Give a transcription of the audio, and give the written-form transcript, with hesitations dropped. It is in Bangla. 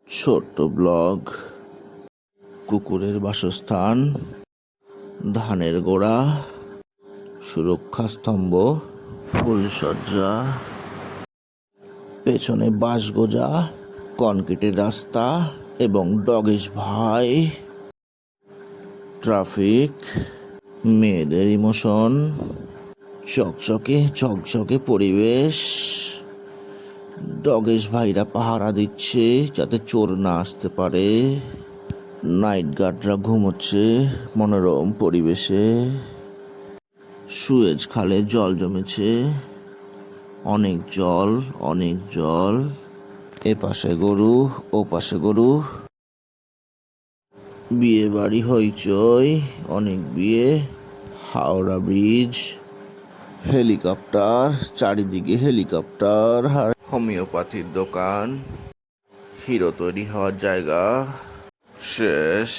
ছোট্ট ব্লগ, কুকুরের বাসস্থান, ধানের গোড়া, সুরক্ষা স্তম্ভ, ফুলসজ্জা, পেছনে বাঁশগোজা, কনক্রিটের রাস্তা এবং ডগিস ভাই, ট্রাফিক, মেয়েদের ইমোশন, চকচকে পরিবেশ, ডগিস ভাইরা পাহারা দিচ্ছে যাতে চোর না আসতে পারে, নাইট গার্ডরা ঘুমোচ্ছে মনোরম পরিবেশে, সুয়েজ খালে জল জমেছে, অনেক জল, এ পাশে গরু ও পাশে গরু, বিয়ে বাড়ি হইচই, অনেক বিয়ে, হাওড়া ব্রিজ, হেলিকপ্টার, চারিদিকে হেলিকপ্টার, হোমিওপ্যাথির দোকান, হিরো তৈরি হওয়ার জায়গা, শেষ।